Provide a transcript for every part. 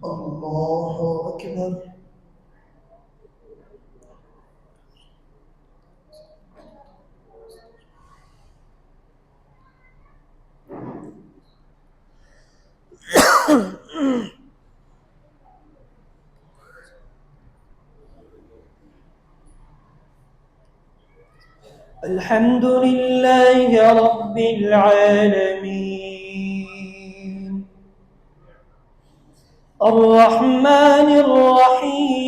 الله أكبر. الحمد لله رب العالمين الرحمن الرحيم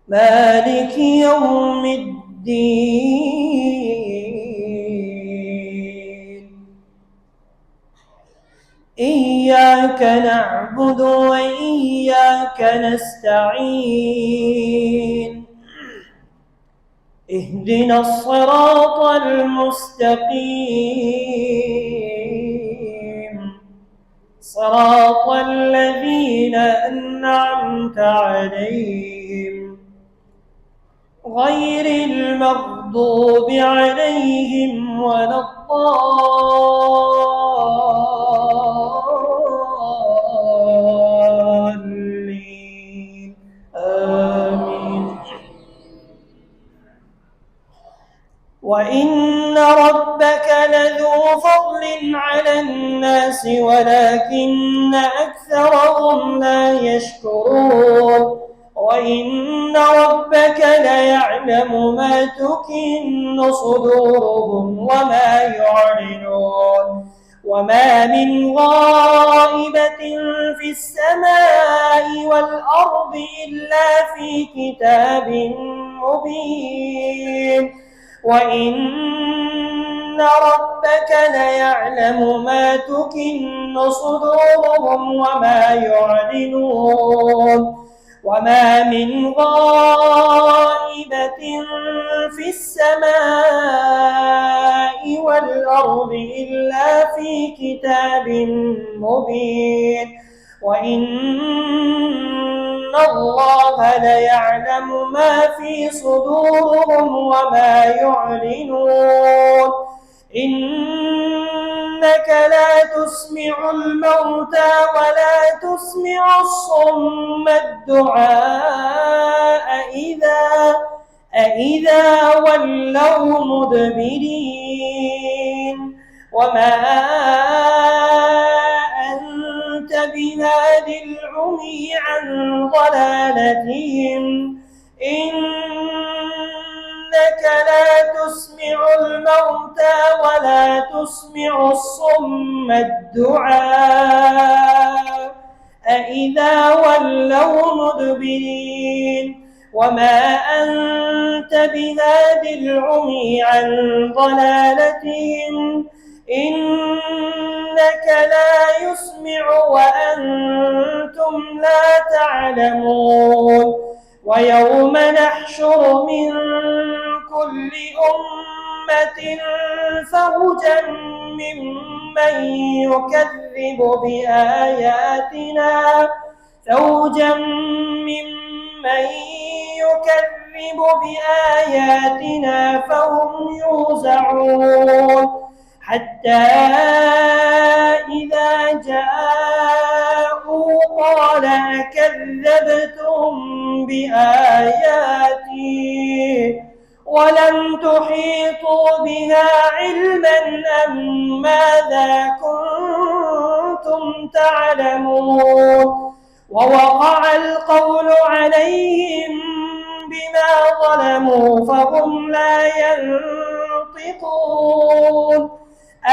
مالك يوم الدين إياك نعبد وإياك نستعين اهدنا الصراط المستقيم صراط الذين أنعمت عليهم غير المغضوب عليهم ولا الضالين آمين. وإن ربك لذو فضل على الناس ولكن أكثرهم لا يشكرون وإن ربك ليعلم ما تكن صدورهم وما يعلنون وما من غائبة في السماء والأرض إلا في كتاب مبين وإن ربك ليعلم ما تكن صدورهم وما يعلنون وما من غائبة في السماء والأرض إلا في كتاب مبين وإن الله ليعلم ما في صدورهم وما يعلنون إنك لا تسمع الموتى ولا تسمع الصم الدعاء إذا ولوا مدبرين وما أنت بهادي العمي عن ضلالتهم إنك لا تسمع الموتى ولا تسمع الصم الدعاء إذا ولوا مدبرين وما أنت بهادي العمي عن ضلالتهم إنك لا يسمع وأنتم لا تعلمون ويوم نحشر من كل أمة فوجا ممن يكذب بآياتنا فهم يوزعون حتى إذا جاءوا قال أكذبتم بآياتي ولم تحيطوا بها علما أم ماذا كنتم تعلمون ووقع القول عليهم بما ظلموا فهم لا ينطقون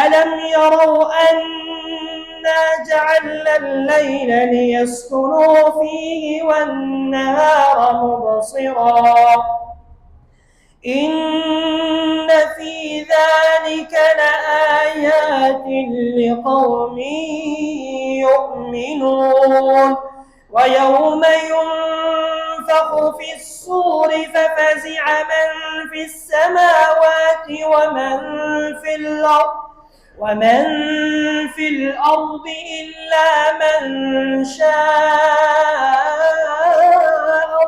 ألم يروا أنا جعلنا الليل ليسكنوا فيه والنهار مبصرا إن في ذلك لآيات لقوم يؤمنون ويوم ينفخ في الصور ففزع من في السماوات ومن في الأرض ومن في الأرض إلا من شاء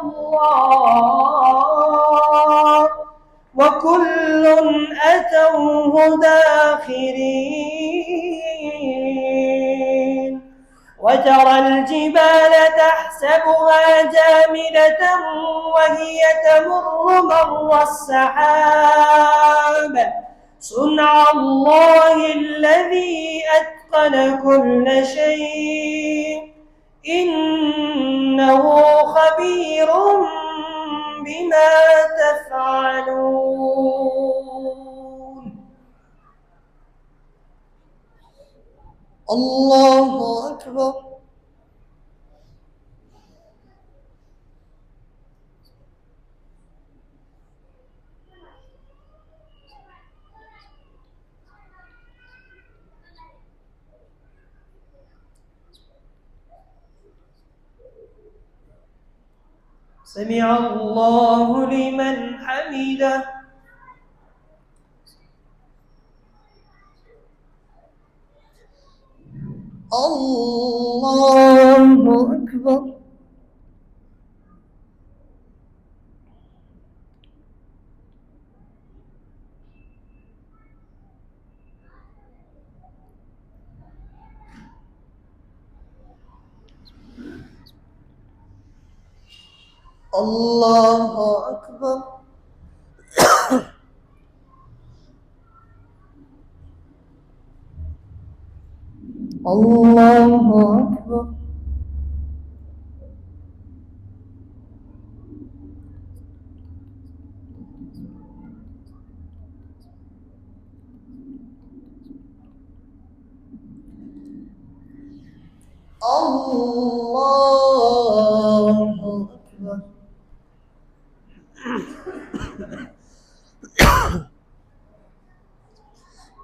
الله وكل أتوه داخرين وترى الجبال تحسبها جامدة وهي تمر مر السحاب صنع الله الذي أتقن كل شيء إنه خبير بما تفعلون. الله أكبر. سمع الله لمن حمده. الله أكبر. الله أكبر. الله أكبر. الله أكبر.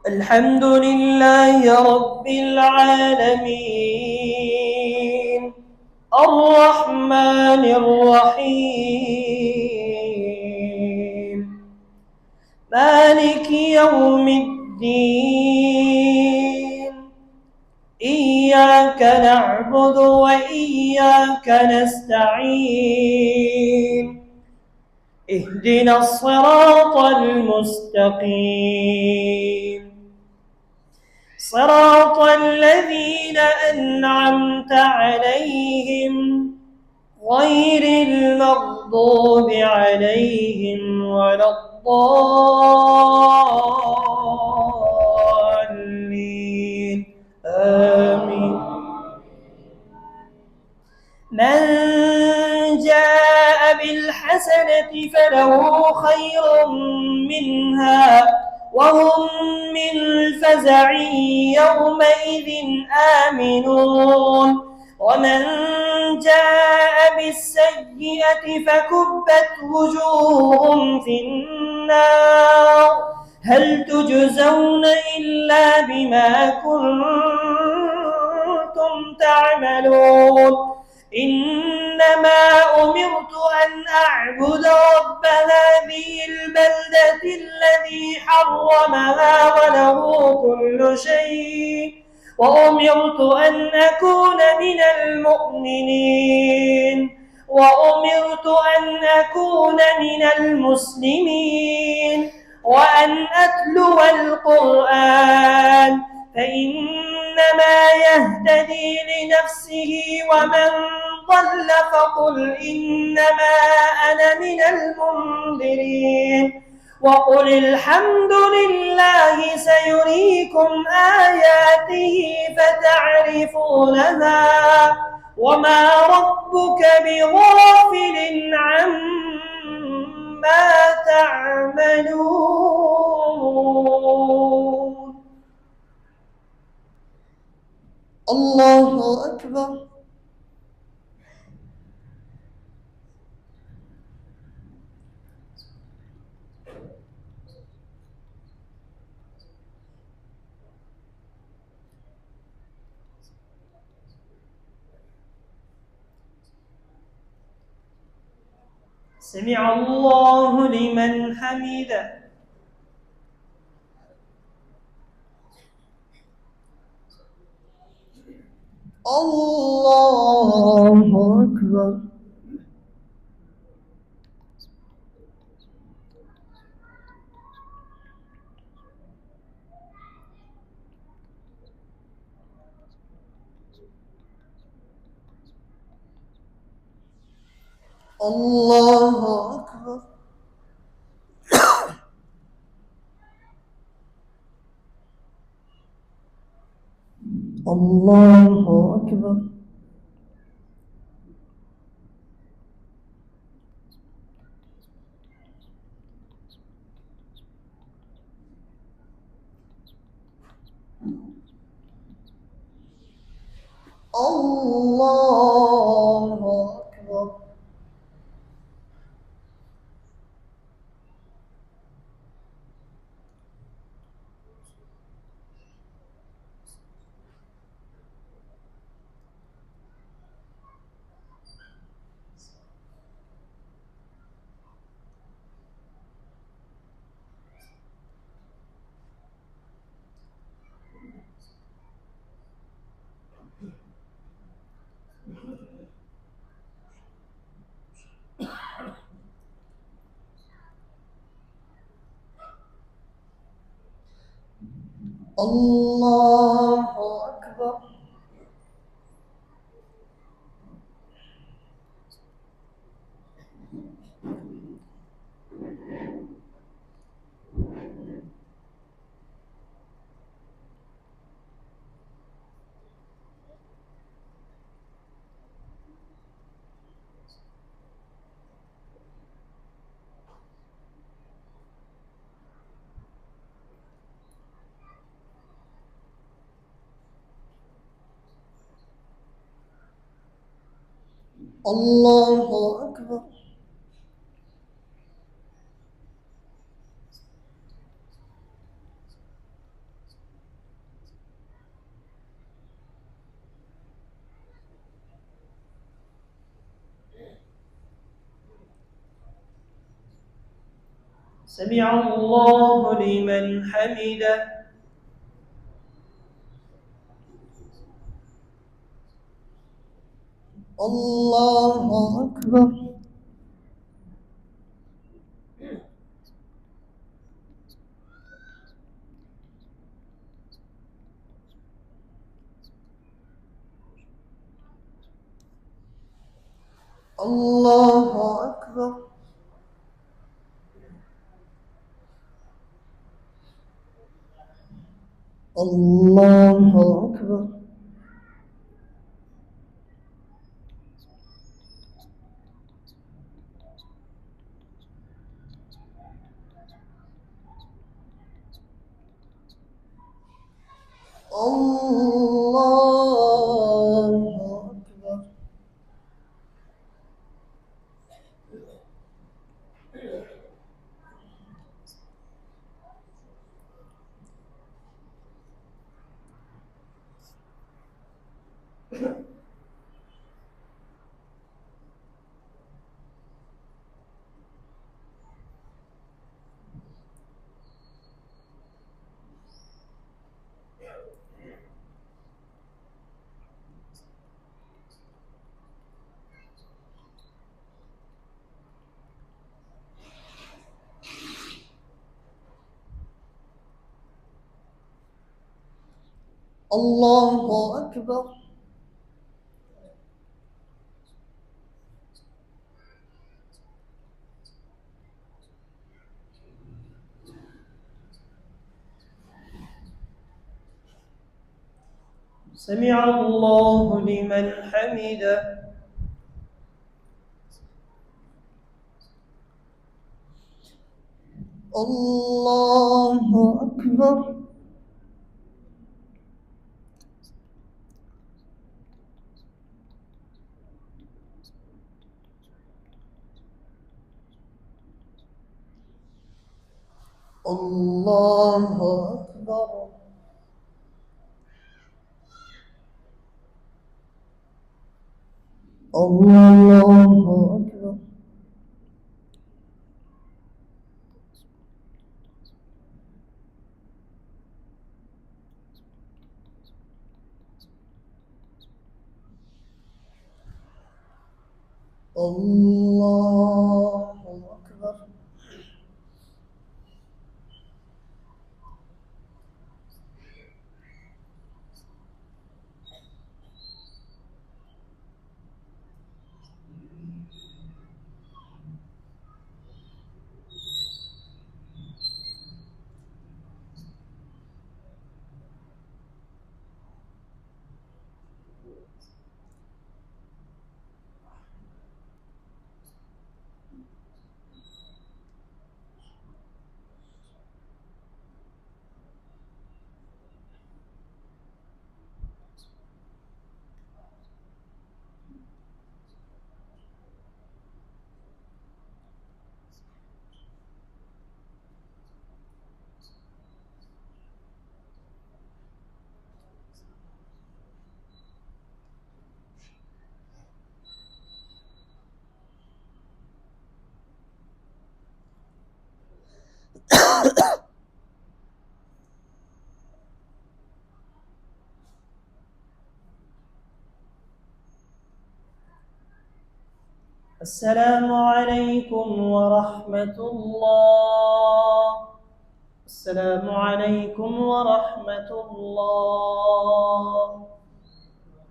الحمد لله رب العالمين الرحمن الرحيم مالك يوم الدين إياك نعبد وإياك نستعين اهدنا الصراط المستقيم صراط الذين أنعمت عليهم غير المغضوب عليهم ولا الضالين آمين. من جاء بالحسنة فله خير منها وهم من فزع يومئذ آمنون ومن جاء بالسيئة فكبت وجوههم في النار هل تجزون إلا بما كنتم تعملون إنما أمرت أن أعبد رب هذه البلدة الذي حرمها وله كل شيء وأمرت أن أكون من المؤمنين وأمرت أن أكون من المسلمين وأن أتلو القرآن فإنما يهتدي لنفسه ومن ضل فقل إنما أنا من المنذرين وقل الحمد لله سيريكم آياته فتعرفونها وما ربك بغافل عما تعملون. الله أكبر. سمع الله لمن حمده. الله أكبر. الله أكبر. الله أكبر. الله أكبر. الله أكبر. الله أكبر. سمع الله لمن حمده. الله أكبر. الله أكبر. الله أكبر. الله أكبر. الله أكبر. سمع الله لمن حمده. الله أكبر. الله أكبر. الله أكبر. الله أكبر. السلام عليكم ورحمة الله. السلام عليكم ورحمة الله.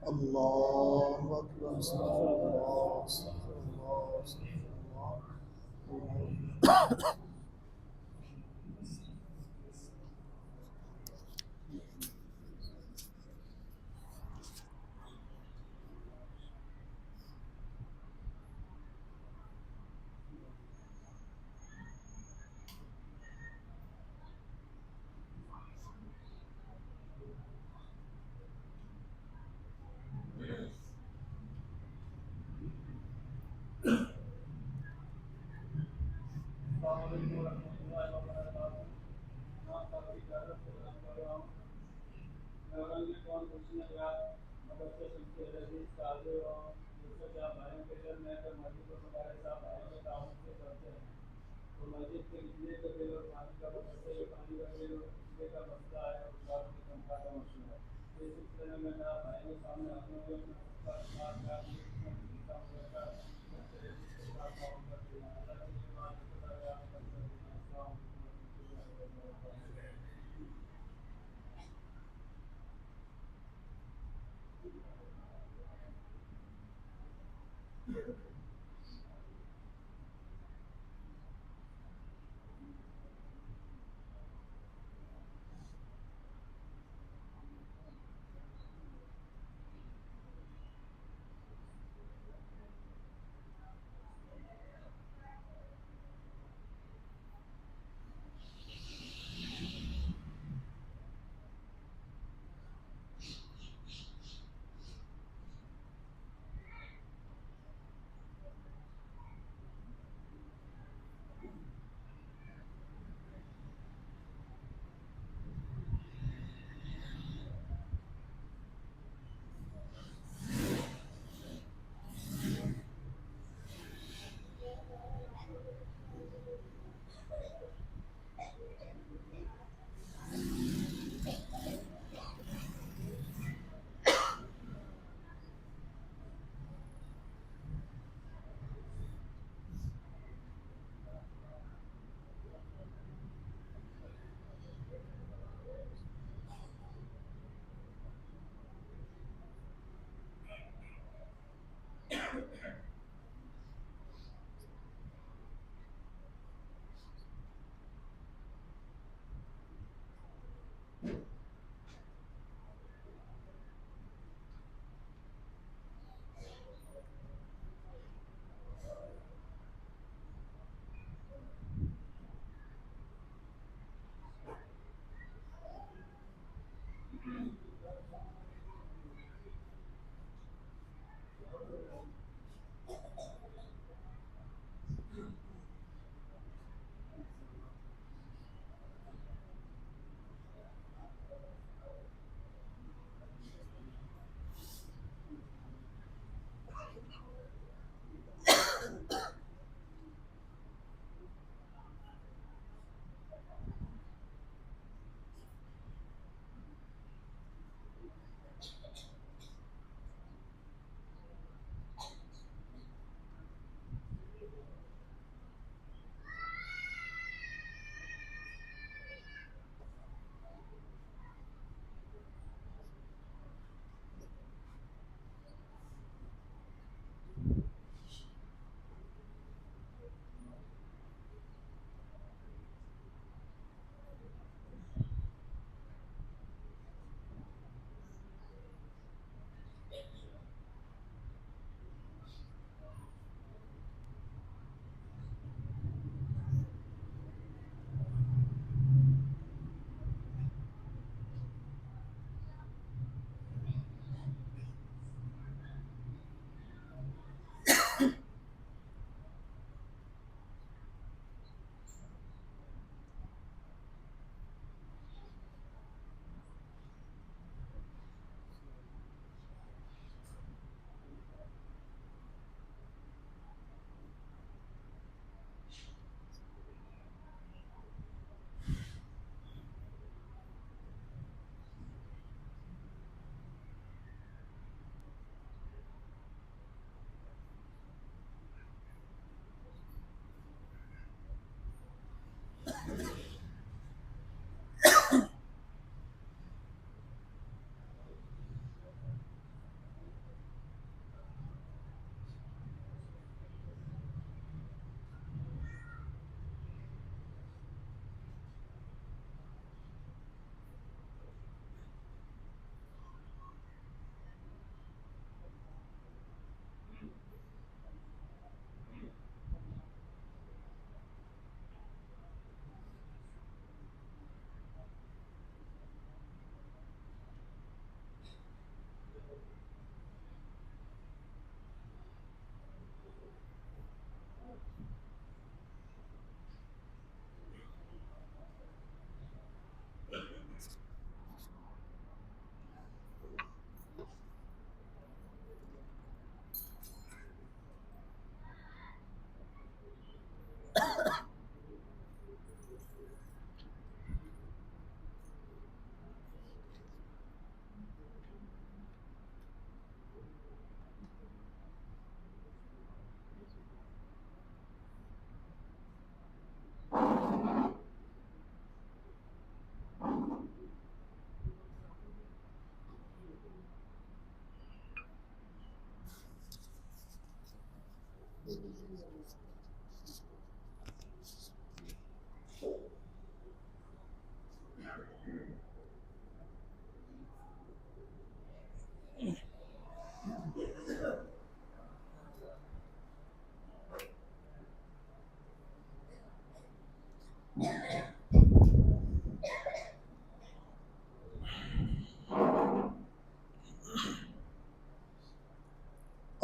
الله أكبر. استغفر الله استغفر الله استغفر الله.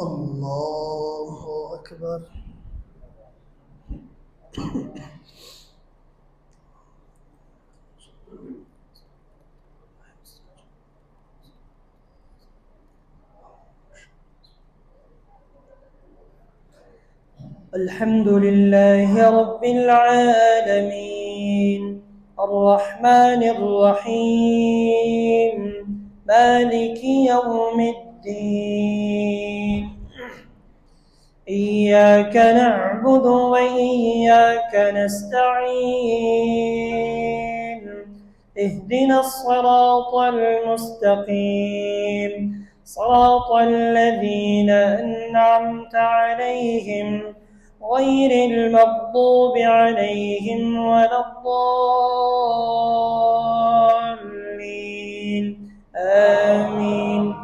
الله أكبر. الحمد لله رب العالمين الرحمن الرحيم مالك يوم الدين إياك نعبد وإياك نستعين اهدنا الصراط المستقيم صراط الذين أنعمت عليهم غير المغضوب عليهم ولا الضالين آمين.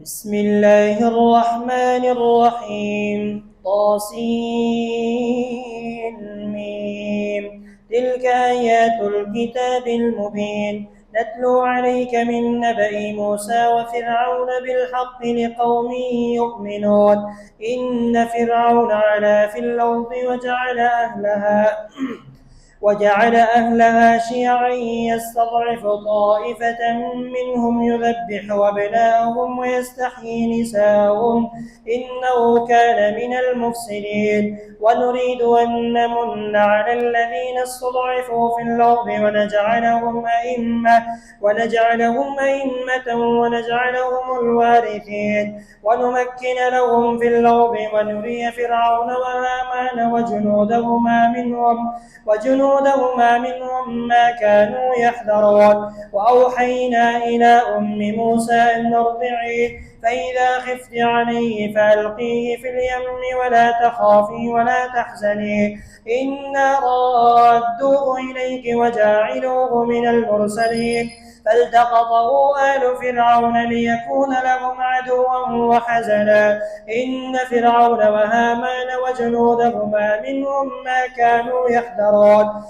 بسم الله الرحمن الرحيم طاسين تلك آيات الكتاب المبين نتلو عليك من نبأ موسى وفرعون بالحق لقوم يؤمنون إن فرعون علا في الأرض وجعل أهلها شيعا يستضعف طائفة منهم يذبح أبناءهم ويستحيي نساءهم إنه كان من المفسدين ونريد أن نمن على الذين استضعفوا في الأرض ونجعلهم أئمة ونجعلهم الوارثين ونمكن لهم في الأرض ونري فرعون وهامان وجنودهما منهم ما كانوا يحذرون وأوحينا إلى أم موسى أن ارضعيه فإذا خفت عليه فألقيه في اليم ولا تخافي ولا تحزني إنا رادوه إليك وجاعلوه من المرسلين فالتقطه آل فرعون ليكون لهم عدوا وحزنا إن فرعون وهامان وجنودهما منهم ما كانوا يحذرون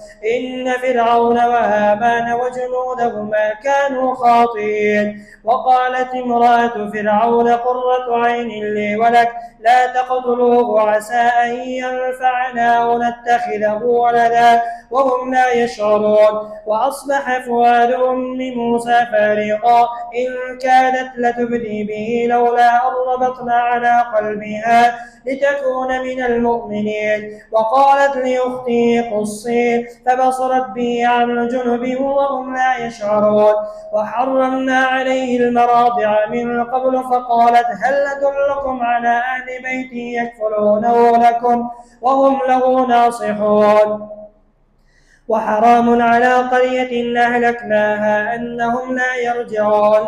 خاطئين وقالت امرأة فرعون قرة عين لي ولك لا تقتلوه عسى أن ينفعنا أو نتخذه ولدا وهم لا يشعرون وأصبح فؤاد أم موسى فارغا إن كادت لتبدي به لولا أن ربطنا على قلبها لتكون من المؤمنين وقالت لأختي قصي فبصرت به عن جنب وهم لا يشعرون وحرمنا عليه المراضع من قبل فقالت هل أدلكم على أهل بيت يكفلونه لكم وهم له ناصحون وحرام على قرية أهلكناها أنهم لا يرجعون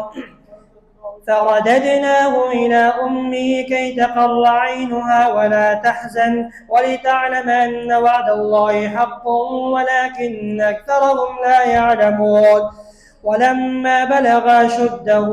فرددناه إلى أمه كي تقر عينها ولا تحزن ولتعلم أن وعد الله حق ولكن أكثرهم لا يعلمون ولما بلغ أشده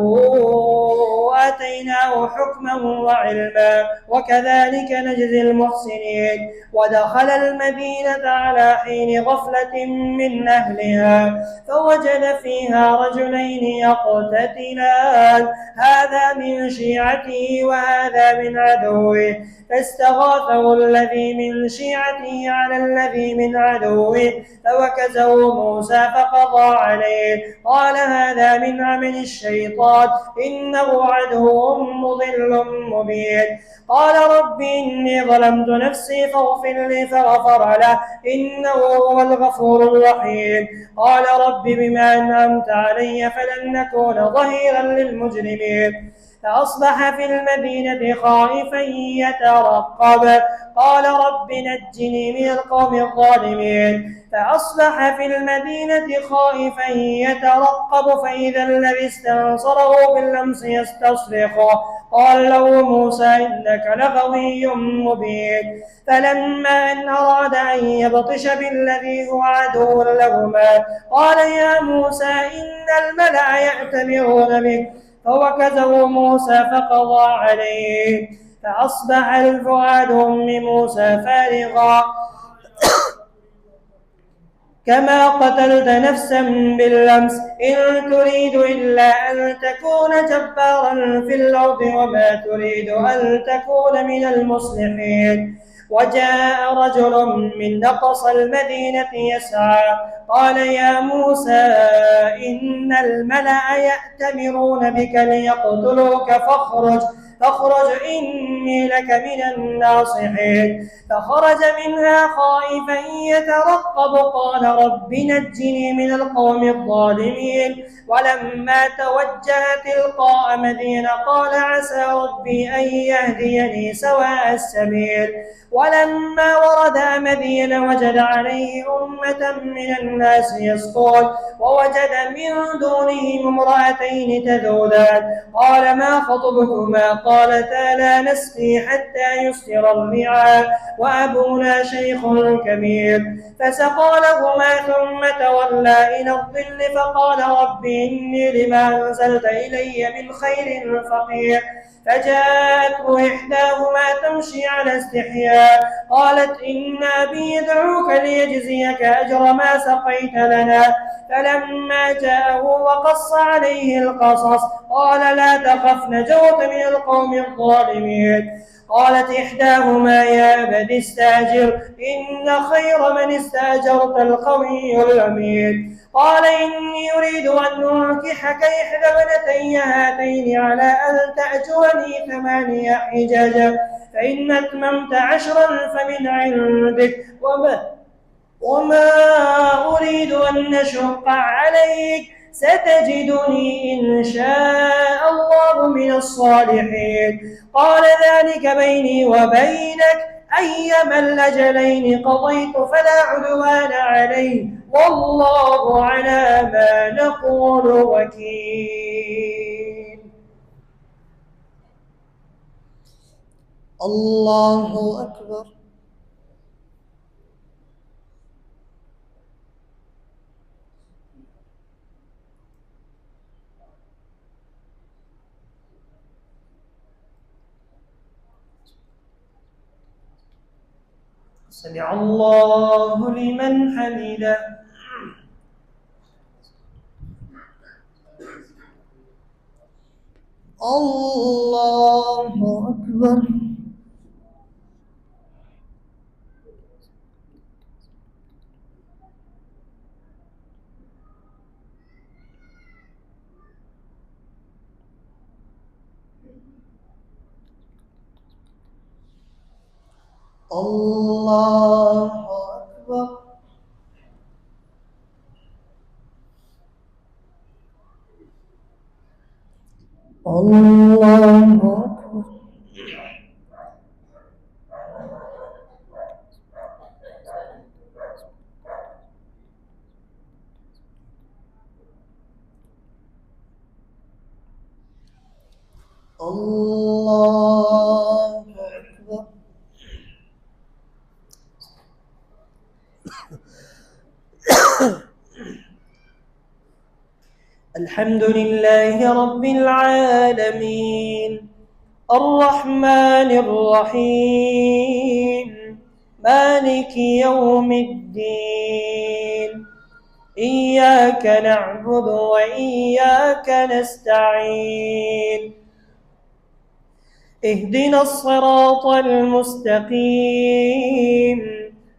آتيناه حكما وعلما وكذلك نجزي المحسنين ودخل المدينة على حين غفلة من أهلها فوجد فيها رجلين يقتتلان هذا من شيعته وهذا من عدوه فاستغاثه الذي من شيعته على الذي من عدوه فوكزه موسى فقضى عليه قال هذا من عمل الشيطان إنه عدو مضل مبين قال رب إني ظلمت نفسي فاغفر لي فغفر له إنه هو الغفور الرحيم قال رب بما أنعمت علي فلن نكون ظهيرا للمجرمين فأصبح في المدينة خائفا يترقب قال رب نجني من القوم الظالمين فأصبح في المدينة خائفا يترقب فإذا الذي استنصره بالأمس يستصرخه قال له موسى إنك لغوي مبين. فلما أن أراد أن يبطش بالذي هو عدو لهما قال يا موسى إن الملأ يأتمرون بك فوكزه موسى فقضى عليه فأصبح الفؤاد أم موسى فارغا كما قتلت نفسا باللمس إن تريد إلا أن تكون جبارا في الأرض وما تريد أن تكون من المصلحين. وجاء رجل من أقصى المدينة يسعى قال يا موسى إن الملأ يأتمرون بك ليقتلوك فاخرج إني لك من الناصحين. فخرج منها خائفا يترقب قال رب نجني من القوم الظالمين. ولما توجه تلقاء مدين قال عسى ربي أن يهديني سواء السبيل. ولما ورد مدين وجد عليه أمة من الناس يسقون ووجد من دونهم امرأتين تذودان قال ما خطبكما قالتا لا نسقي حتى يصدر الرعاء وأبونا شيخ كبير. فسقى لهما ثم تولى إلى الظل فقال رب إني لما أنزلت إلي من خير فقير. فجاءته إحداهما تمشي على استحياء قالت إن أبي يدعوك ليجزيك أجر ما سقيت لنا. فلما جاءه وقص عليه القصص قال لا تخف نجوت من القوم الظالمين. قالت إحداهما يا أبت استأجر إن خير من استأجرت القوي الأمين. قال إني أريد أن أنكحك إحدى ابنتي هاتين على أن تأجرني 8 حجاجا فإن أتممت 10 فمن عندك وما أريد أن نشق عليك ستجدني إن شاء الله من الصالحين. قال ذلك بيني وبينك أيما الأجلين قضيت فلا عدوان علي والله على ما نقول وكيل. الله أكبر. سمع الله لمن حمده. الله أكبر. الله أكبر. الله أكبر. الله أكبر. الحمد لله رب العالمين الرحمن الرحيم مالك يوم الدين إياك نعبد وإياك نستعين اهدنا الصراط المستقيم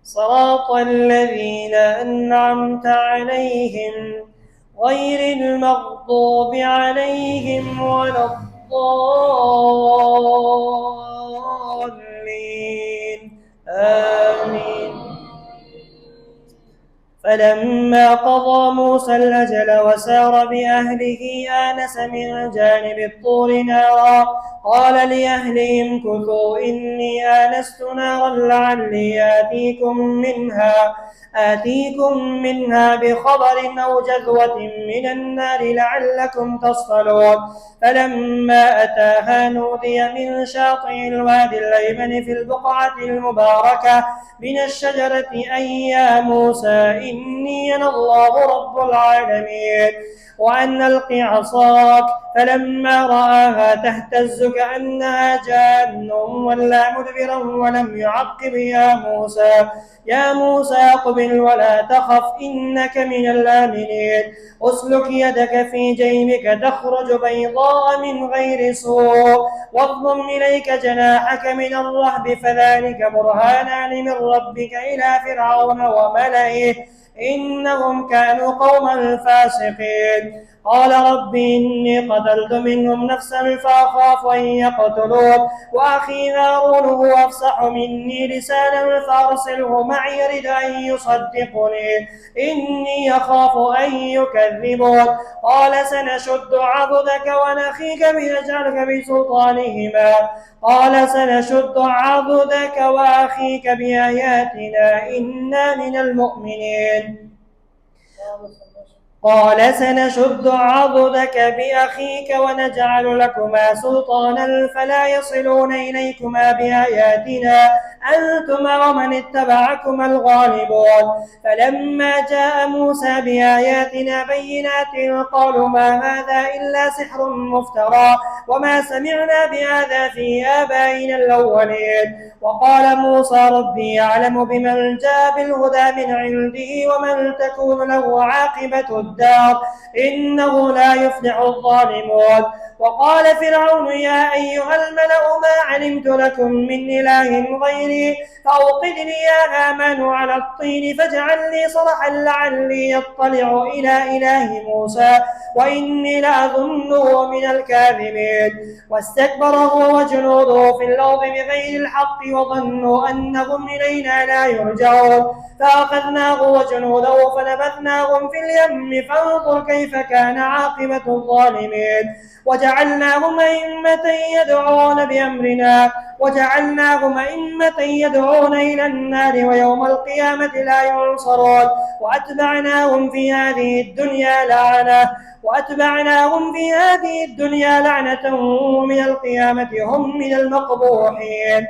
صراط الذين أنعمت عليهم غير المغضوب عليهم ولا الضالين آمين. فلما قضى موسى الأجل وسار بأهله آنس من جانب الطور نارا قال لأهلهم كثوا إني آنست نارا لعلي آتيكم منها بخبر أو جذوة من النار لعلكم تصطلون. فلما أتاها نودي من شاطئ الوادي الأيمن في البقعة المباركة من الشجرة أن يا موسى إني أنا الله رب العالمين وأن ألق عصاك. فلما رآها تهتز كأنها جان ولا مدبرا ولم يعقب يا موسى أقبل ولا تخف إنك من الآمنين. أسلك يدك في جيبك تخرج بيضاء من غير سوء واضم إليك جناحك من الرهب فذلك برهانان من ربك إلى فرعون وملئه إنهم كانوا قوما فاسقين. قال رب إني قتلت منهم نفسا فأخاف أن يقتلون وأخي هارون هو أفصح مني لسانا فأرسله معي يرد أن يصدقني إني أخاف أن يكذبون. قال سنشد عضدك ونخيك بنجعلك بسلطانهما وأخيك بآياتنا إنا من المؤمنين. قال سنشد عضدك بأخيك ونجعل لكما سلطانا فلا يصلون إليكما بآياتنا أنتما ومن اتبعكما الغالبون. فلما جاء موسى بآياتنا بينات قالوا ما هذا إلا سحر مفترى وما سمعنا بهذا في آبائنا الأولين. وقال موسى ربي يعلم بمن جاء بالهدى من عنده ومن تكون له عاقبة الدار إنه لا يفلح الظالمون. وقال فرعون يا أيها الملأ ما علمت لكم من إله غيري فأوقد لي يا هامان على الطين فاجعل لي صرحا لعلي أطلع إلى إله موسى وإني لأظنه من الكاذبين. واستكبر هو وجنوده في الأرض بغير الحق وظنوا أنهم إلينا لا يرجعون فأخذناه وجنوده فنبذناهم في اليم فانظر كيف كان عاقبة الظالمين. وجعلناهم أئمة يدعون إلى النار ويوم القيامة لا ينصرون. وأتبعناهم في هذه الدنيا لعنة ومن القيامة هم من المقبوحين.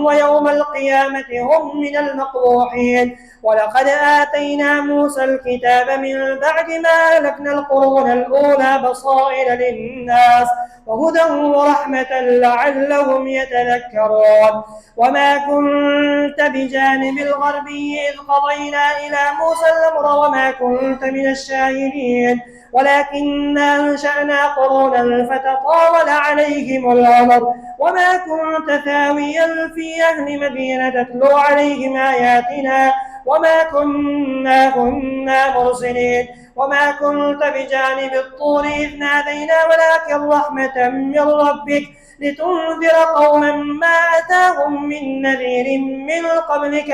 ويوم القيامة هم من المقبوحين. ولقد آتينا موسى الكتاب من بعد ما أهلكنا القرون الأولى بصائر للناس وهدى ورحمة لعلهم يتذكرون. وما كنت بجانب الغربي إذ قضينا إلى موسى الأمر وما كنت من الشاهدين ولكننا أنشأنا قرونا فتطاول عليهم الأمر وما كنت ثاويا في أهل مدينة تتلو عليهم آياتنا وما كنا مرسلين. وما كنت بجانب الطور إذ نادينا ولكن رحمة من ربك لتنذر قوما ما أتاهم من نذير من قبلك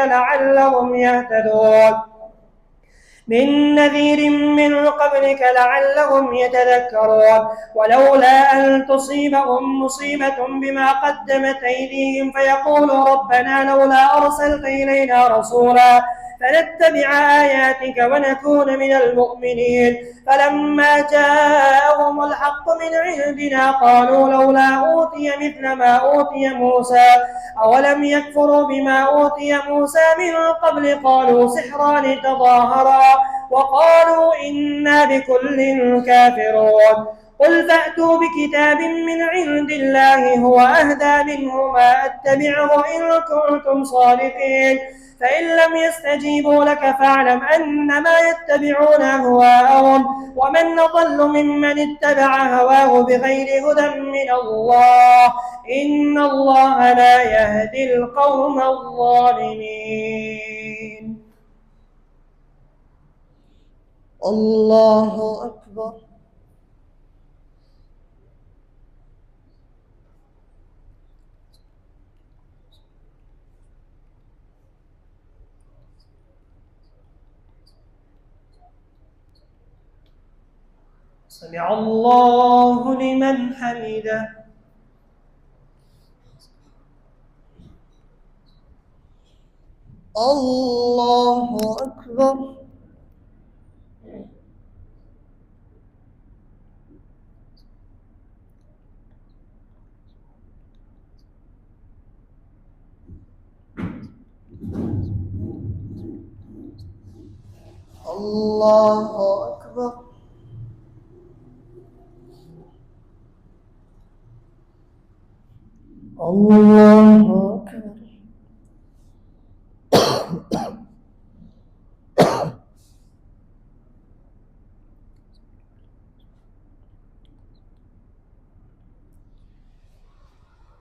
لعلهم يتذكرون. ولولا أن تصيبهم مصيبة بما قدمت أيديهم فيقولوا ربنا لولا أرسلت إلينا رسولا فنتبع آياتك ونكون من المؤمنين. فلما جاءهم الحق من عندنا قالوا لولا أوتي مثل ما أوتي موسى أولم يكفروا بما أوتي موسى من قبل قالوا سحران تظاهرا وقالوا إنا بكل كافرون. قل فأتوا بكتاب من عند الله هو أهدى منهما أتبعه إن كنتم صادقين فإن لم يستجيبوا لك فاعلم أنما يتبعون أهواءهم ومن أضل ممن اتبع هواه بغير هدى من الله إن الله لا يهدي القوم الظالمين. الله أكبر. سمع الله لمن حمده. الله أكبر. الله أكبر. الله أكبر.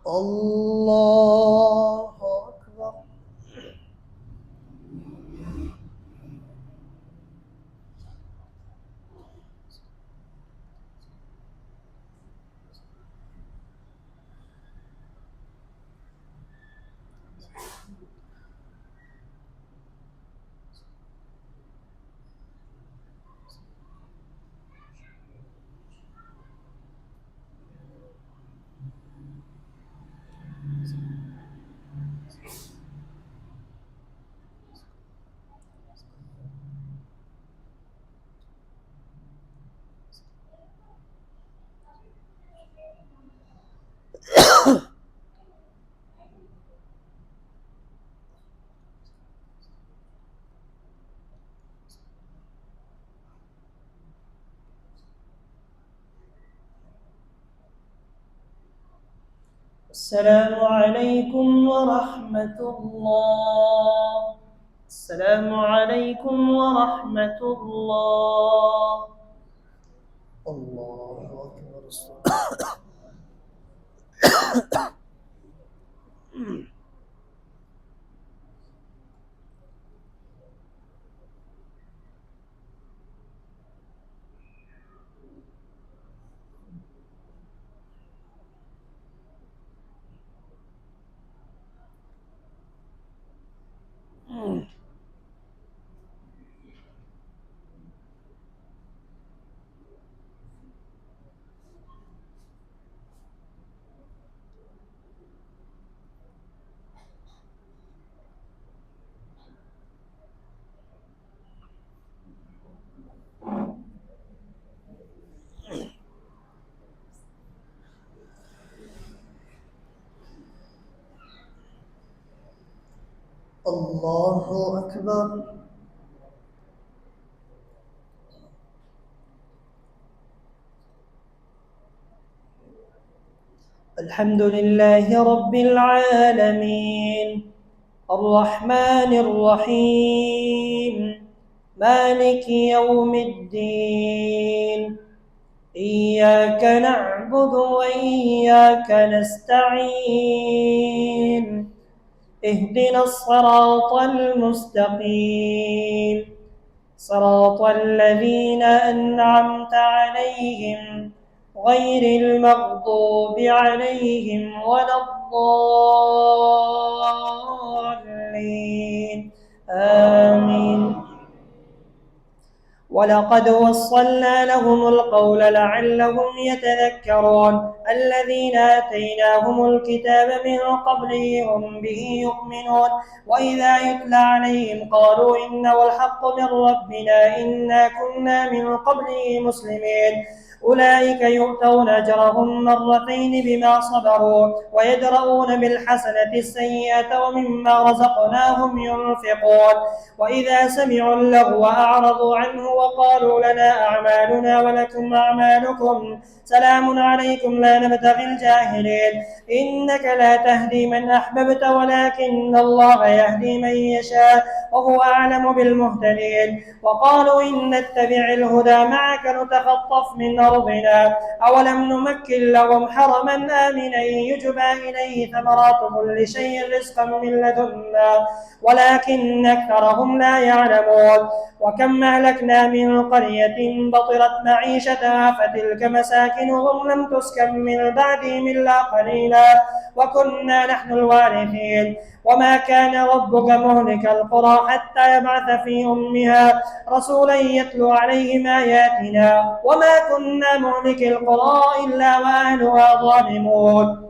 الله أكبر. السلام عليكم ورحمة الله. السلام عليكم ورحمة الله. الله أكبر. الله أكبر. الحمد لله رب العالمين الرحمن الرحيم مالك يوم الدين إياك نعبد وإياك نستعين اهدنا الصراط المستقيم صراط الذين أنعمت عليهم غير المغضوب عليهم ولا الضالين آمين. ولقد وصلنا لهم القول لعلهم يتذكرون الذين آتيناهم الكتاب من قبله هم به يؤمنون وإذا يتلى عليهم قالوا إنه الحق من ربنا إنا كنا من قبله مسلمين أولئك يؤتون أجرهم مرتين بما صبروا ويدرؤون بالحسنة السيئة ومما رزقناهم ينفقون وإذا سمعوا اللغو أعرضوا عنه وقالوا لنا أعمالنا ولكم أعمالكم سلام عليكم لا نبتغي الجاهلين إنك لا تهدي من أحببت ولكن الله يهدي من يشاء وهو أعلم بالمهتدين وقالوا إن نتبع الهدى معك نتخطف من أرضنا أولم نمكن لهم حرما آمنا يجبى إليه ثمرات كل شيء رزقا من لدنا ولكن أكثرهم لا يعلمون وكم أهلكنا من قرية بطرت معيشتها فتلك مساكنهم لم تسكن من بعدهم إلا قليلا وكنا نحن الوارثين وما كان ربك مهلك القرى حتى يبعث في أمها رسولا يتلو عليهم آياتنا وما كنا كنا مهلك القرى إلا وأهلها ظالمون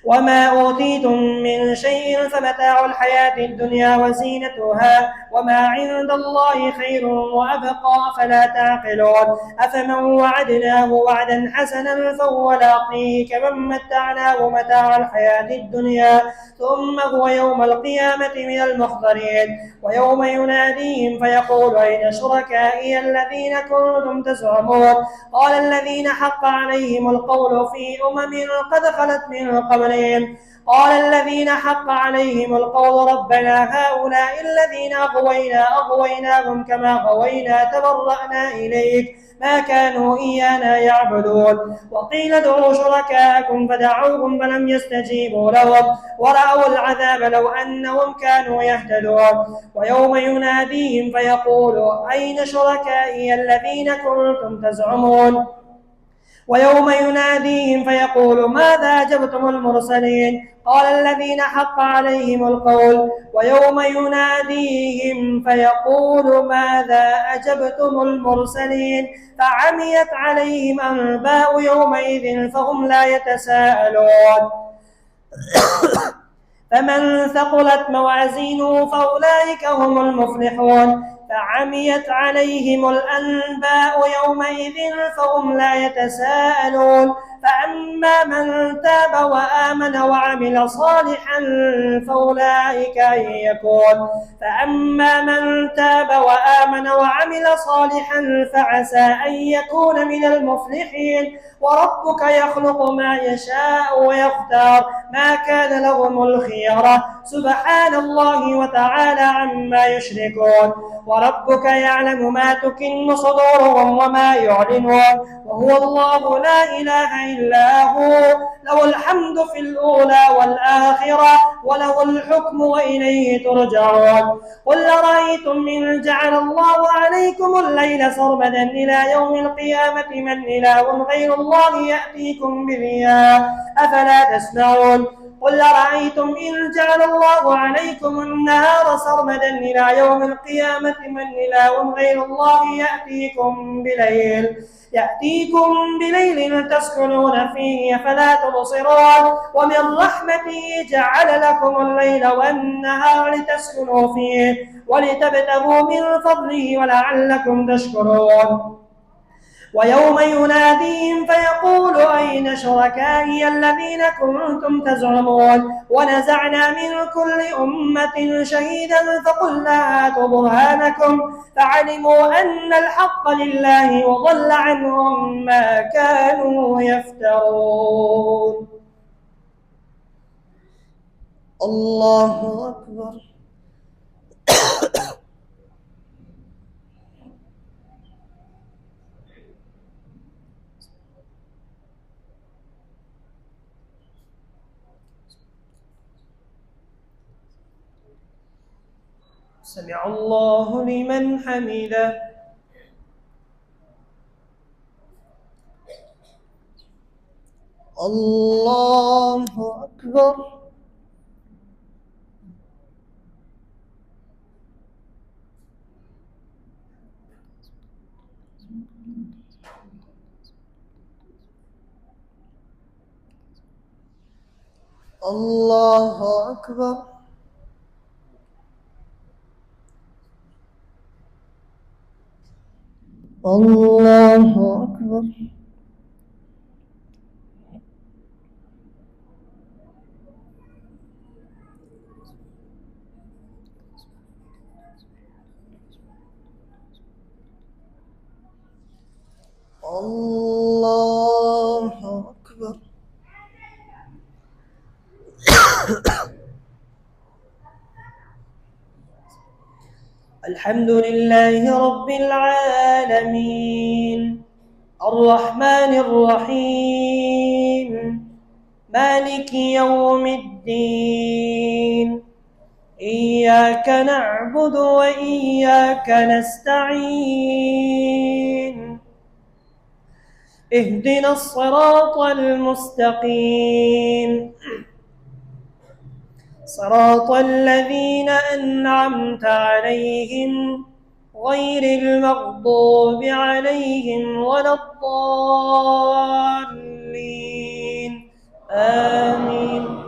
وما أوتيتم من شيء فمتاع الحياة الدنيا وزينتها وما عند الله خير وأبقى فلا تعقلون أفمن وعدناه وعدا حسنا فهو لاقيه كمن متعناه متاع الحياة الدنيا ثم هو يوم القيامة من المحضرين ويوم يناديهم فيقول أين شركائي الذين كنتم تزعمون قال الذين حق عليهم القول في قد خلت من قبلهم قال الذين حق عليهم القول ربنا هؤلاء الذين أغويناهم كما غوينا تبرأنا إليك ما كانوا إيانا يعبدون وقيل ادعوا شركاءكم فدعوهم فلم يستجيبوا لهم ورأوا العذاب لو أنهم كانوا يهتدون ويوم يناديهم فيقول أين شركائي الذين كنتم تزعمون ويوم يناديهم فيقول ماذا أجبتم المرسلين قال الذين حق عليهم القول ويوم يناديهم فيقول ماذا أجبتم المرسلين فعميت عليهم أنباء يومئذ فهم لا يتساءلون فمن ثقلت موازينه فأولئك هم المفلحون فعميت عليهم الأنباء يومئذ فهم لا يتساءلون فأما من تاب وآمن وعمل صالحا فأولئك فعسى أن يكون من المفلحين وربك يخلق ما يشاء ويختار ما كان لهم الخيرة سبحان الله وتعالى عما يشركون وربك يعلم ما تكن صدورهم وما يعلنون وهو الله لا إله إلا هو له الحمد في الأولى والآخرة وله الحكم وإليه ترجعون قل أرأيتم إن جعل الله عليكم الليل سرمدا إلى يوم القيامة من إله غير الله يأتيكم بضياء أفلا تسمعون قل أرأيتم إن جعل الله عليكم النهار سرمدا إلى يوم القيامة من إله غير الله يأتيكم بليل تسكنون فيه فلا تبصرون ومن رحمته جعل لكم الليل والنهار لتسكنوا فيه ولتبتغوا من فضله ولعلكم تشكرون ويوم يناديهم فيقول أين شركائي الذين كنتم تزعمون ونزعنا من كل أمة شهيدا فقلنا هاتوا برهانكم فعلموا أن الحق لله وضل عنهم ما كانوا يفترون. الله أكبر. سمع الله لمن حمده. الله أكبر. الله أكبر. الله أكبر. الله أكبر. الحمد لله رب العالمين الرحمن الرحيم مالك يوم الدين إياك نعبد وإياك نستعين اهدنا الصراط المستقيم صراط الذين أنعمت عليهم غير المغضوب عليهم ولا الضالين آمين.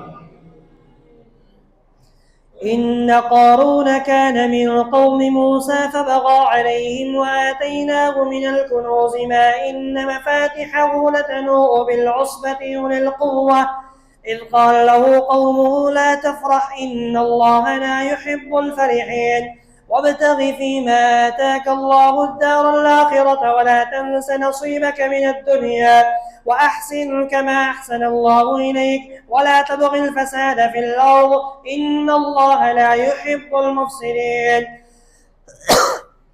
إن قارون كان من قوم موسى فبغى عليهم وآتيناه من الكنوز ما إن مفاتحه لتنوء بالعصبة أولي القوة إذ قال له قومه لا تفرح إن الله لا يحب الفرحين وابتغ فيما آتاك الله الدار الآخرة ولا تنس نصيبك من الدنيا وأحسن كما أحسن الله إليك ولا تبغ الفساد في الأرض إن الله لا يحب المفسدين.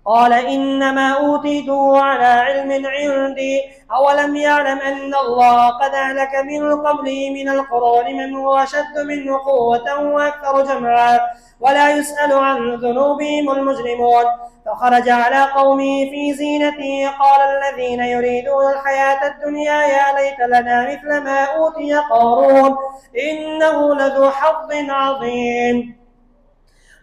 قال إنما أوتيته على علم عندي أولم يعلم أن الله قد أهلك من قبله من القرون من هو أشد منه قوة وأكثر جمعا ولا يسأل عن ذنوبهم المجرمون. فخرج على قومه في زينته قال الذين يريدون الحياة الدنيا يا ليت لنا مثل ما أوتي قارون إنه لذو حظ عظيم.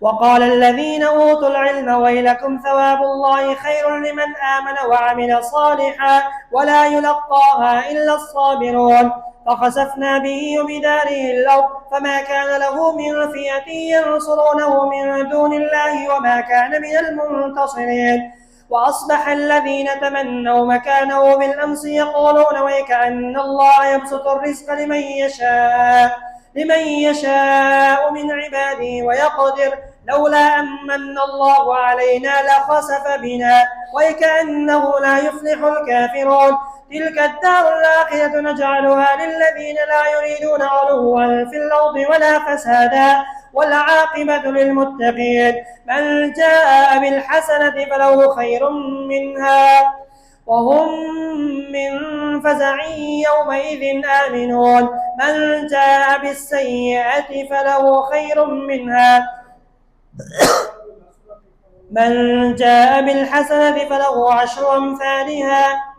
وقال الذين أوتوا العلم ويلكم ثواب الله خير لمن آمن وعمل صالحا ولا يلقاها إلا الصابرون. فخسفنا به وبداره الأرض فما كان له من فئة ينصرونه من دون الله وما كان من المنتصرين. وأصبح الذين تمنوا مكانه بالأمس يقولون ويكأن الله يبسط الرزق لمن يشاء من عباده ويقدر لولا أمن الله علينا لخسف بنا وكأنه لا يفلح الكافرون. تلك الدار الآخرة نجعلها للذين لا يريدون علوا في الأرض ولا فسادا والعاقبة للمتقين. من جاء بالحسنة فله خير منها وهم من فزع يومئذ آمنون. من جاء بالسيئة فله خير منها من جاء بالحسنة فله عشر أمثالها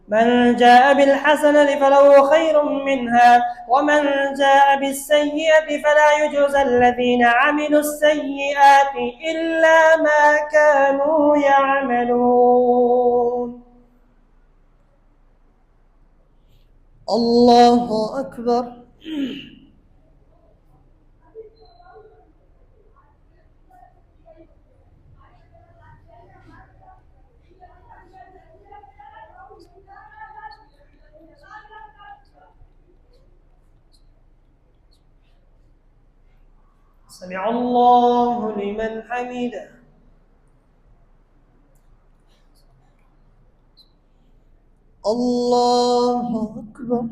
من جاء بالحسنة فله خير منها ومن جاء بالسيئة فلا يجزى الذين عملوا السيئات إلا ما كانوا يعملون. الله أكبر. سمع الله لمن حمده. الله أكبر.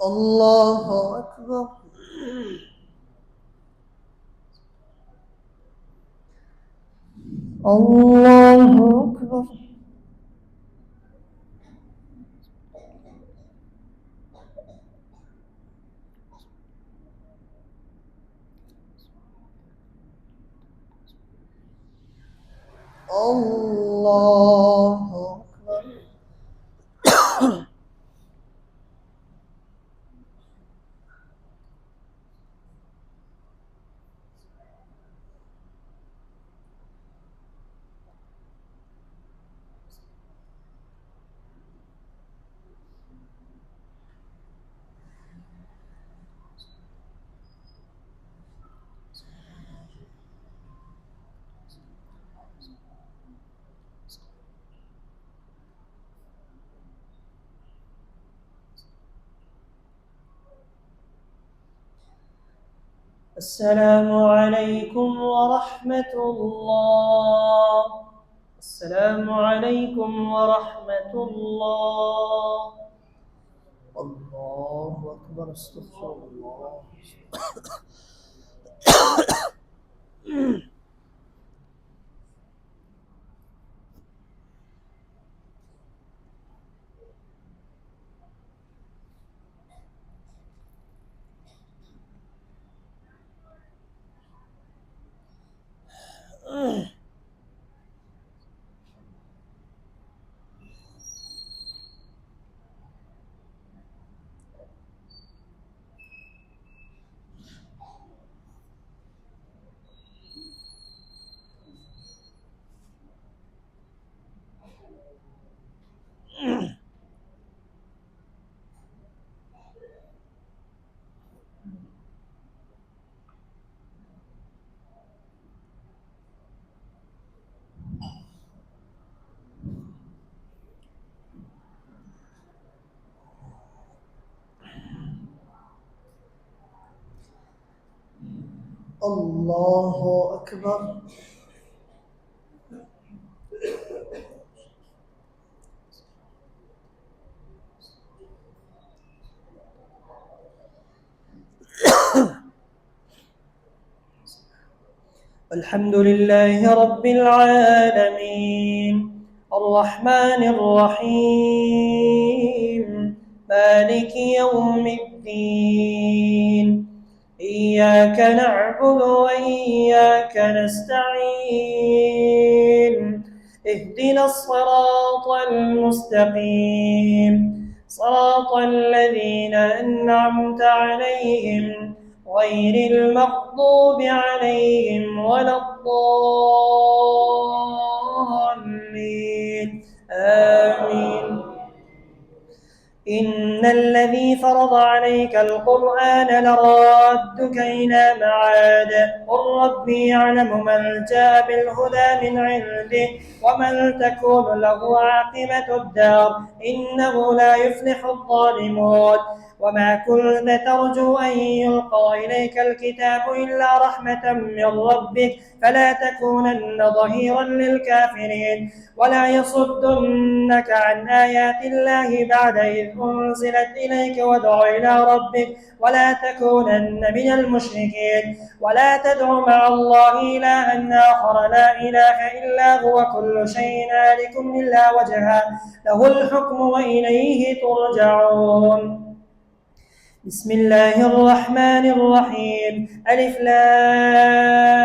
الله أكبر. الله أكبر. الله أكبر. السلام عليكم ورحمة الله. السلام عليكم ورحمة الله. الله أكبر. استغفر الله. الله أكبر. الحمد لله رب العالمين الرحمن الرحيم مالك يوم الدين إياك نعبد وإياك نستعين اهدنا الصراط المستقيم صراط الذين أنعمت عليهم غير المغضوب عليهم ولا الضالين آمين. إن الذي فرض عليك القرآن لرادك إلى معاد قل ربي يعلم من جاء بالهدى من عنده ومن تكون له عاقبة الدار إنه لا يفلح الظالمون. وما كنت ترجو أن يلقى إليك الكتاب إلا رحمة من ربك فلا تكونن ظهيرا للكافرين ولا يصدنك عن آيات الله بعد إذ أنزلت إليك وادع إلى ربك ولا تكونن من المشركين ولا تدع مع الله إلها آخر لا إله إلا هو كل شيء هالك إلا وجهه له الحكم وإليه ترجعون. بسم الله الرحمن الرحيم ألف لام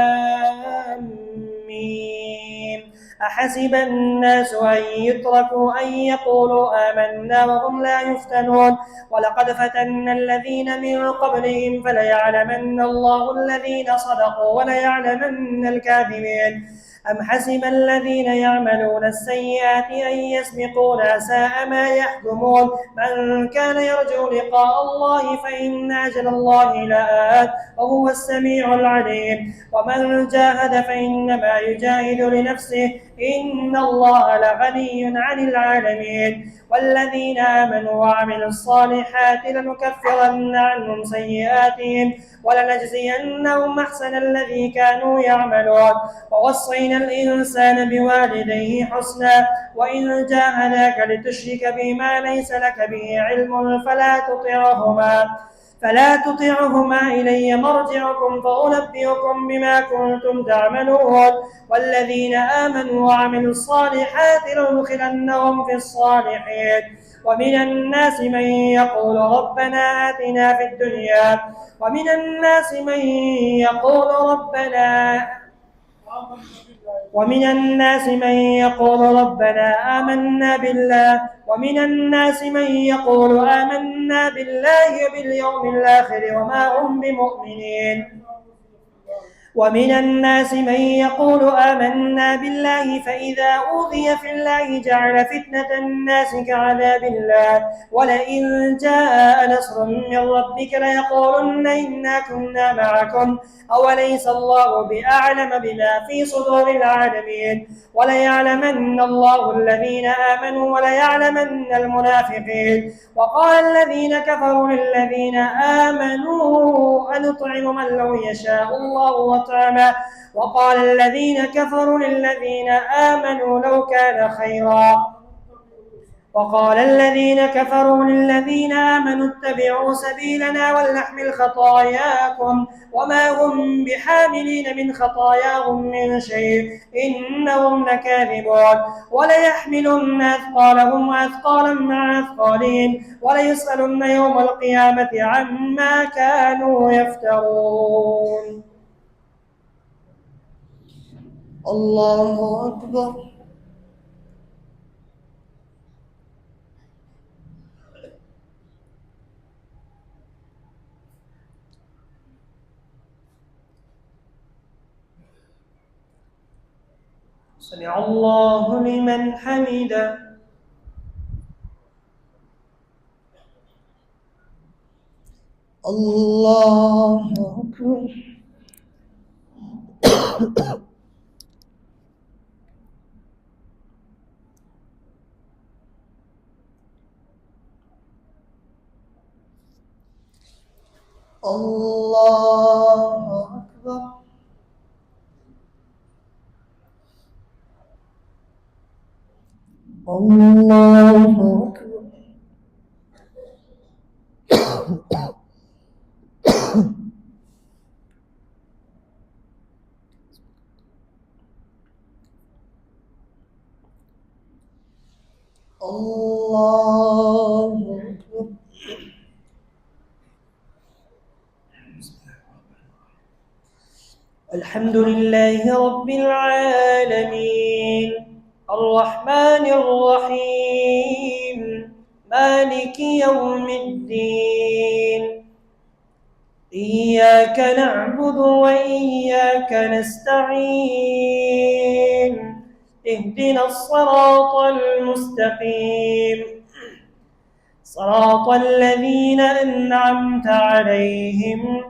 ميم أحسب الناس أن يتركوا أن يقولوا آمنا وهم لا يفتنون ولقد فتنا الذين من قبلهم فليعلمن الله الذين صدقوا وليعلمن الكاذبين. أم حسب الذين يعملون السيئات أن يسبقونا ساء ما يحكمون من كان يرجو لقاء الله فإن أجل الله لآت وهو السميع العليم ومن جاهد فإنما يجاهد لنفسه إن الله لغني عن العالمين. والذين آمنوا وعملوا الصالحات لنكفرن عنهم سيئاتهم ولنجزينهم أحسن الذي كانوا يعملون ووصينا الإنسان بوالديه حسنا وإن جاهداك لتشرك بما ليس لك به علم فلا تطعهما إلي مرجعكم فأنبئكم بما كنتم تعملون. والذين آمنوا وعملوا الصالحات لندخلنهم في الصالحين. ومن الناس من يقول ربنا آتنا في الدنيا ومن الناس من يقول ربنا آمنا بالله ومن الناس من يقول آمنا بالله وباليوم الآخر وما هم بمؤمنين. ومن الناس من يقول آمنا بالله فإذا أوذي في الله جعل فتنة الناس كعذاب الله ولئن جاء نصر من ربك ليقولن إنا كنا معكم أوليس الله بأعلم بما في صدور العالمين. وليعلمن الله الذين آمنوا وليعلمن المنافقين. وقال الذين كفروا للذين آمنوا أنطعم من لو يشاء الله وطعمه وقال الذين كفروا للذين آمنوا لو كان خيرا وقال الذين كفروا للذين آمنوا اتبعوا سبيلنا ولنحمل خطاياكم وما هم بحاملين من خطاياهم من شيء إنهم لكاذبون. وليحملن أثقالهم وأثقالا مع أثقالهم وليسألن يوم القيامة عما كانوا يفترون. الله أكبر. سمع الله لمن حمده. الله أكبر. الله أكبر. الله أكبر. الله أكبر. الحمد لله رب العالمين الرحمن الرحيم مالك يوم الدين إياك نعبد وإياك نستعين اهدنا الصراط المستقيم صراط الذين أنعمت عليهم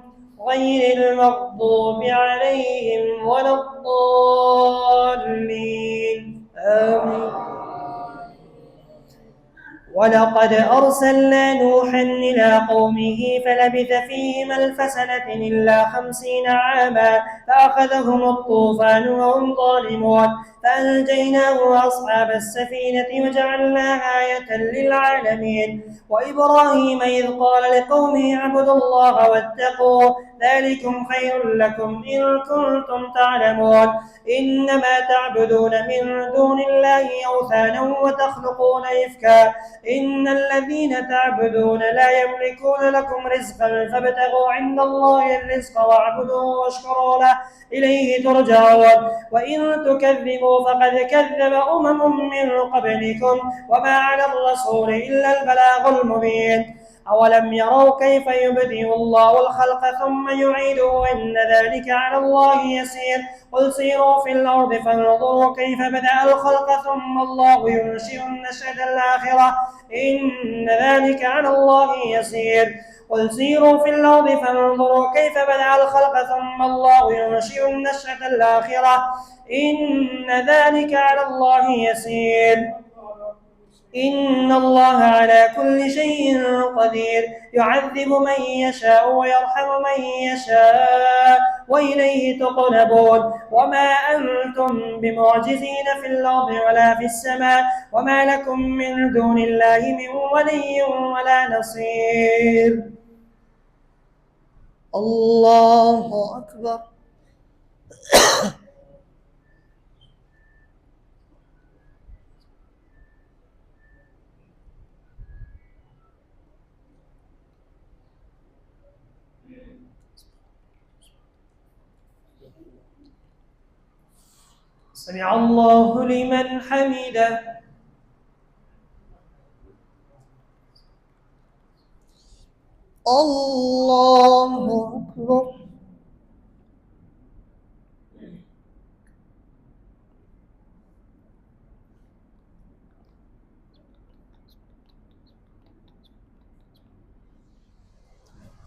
غير المغضوب عليهم ولا الضالين آمين. ولقد أرسلنا نوحا إلى قومه فلبث فيهم ألف سنة إلا 50 عاما فأخذهم الطوفان وهم ظالمون فأنجيناه وأصحاب السفينة وجعلناها آية للعالمين. وإبراهيم إذ قال لقومه اعبدوا الله واتقوه ذلكم خير لكم إن كنتم تعلمون إنما تعبدون من دون الله أوثانا وتخلقون إفكا إن الذين تعبدون لا يملكون لكم رزقا فابتغوا عند الله الرزق واعبدوه واشكروا له إليه ترجعون. وإن تكذبوا فقد كذب من قبلكم وما على الرسول إلا البلاغ المبين. أولم يروا كيف يبدئ الله الخلق ثم يعيده إن ذلك على الله يسير قل سيروا في الأرض فانظروا كيف بدأ الخلق ثم الله ينشئ النشأة الآخرة إن ذلك على الله يسير قل سيروا في الأرض فانظروا كيف بدأ الخلق ثم الله ينشئ النشأة الآخرة إن ذلك على الله يسير إن الله على كل شيء قدير يعذب من يشاء ويرحم من يشاء وإليه تقلبون. وما أنتم بمعجزين في الأرض ولا في السماء وما لكم من دون الله من ولي ولا نصير. الله أكبر. سمع الله لمن حمده. الله أكبر.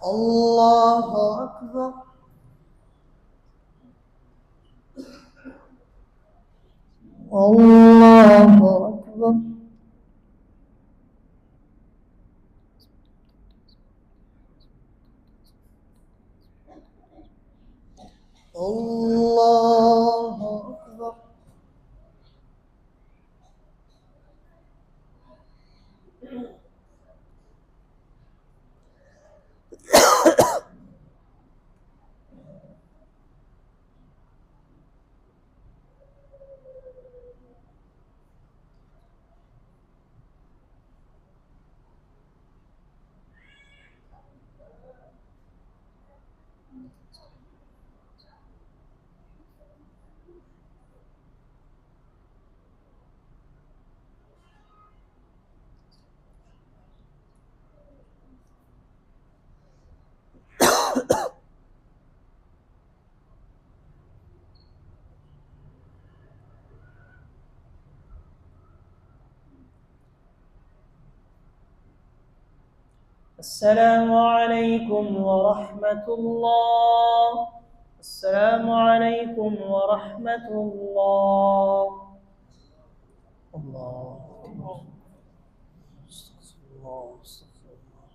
الله أكبر. الله أكبر. الله أكبر. السلام عليكم ورحمة الله. السلام عليكم ورحمة الله. الله أكبر. استغفر الله استغفر الله.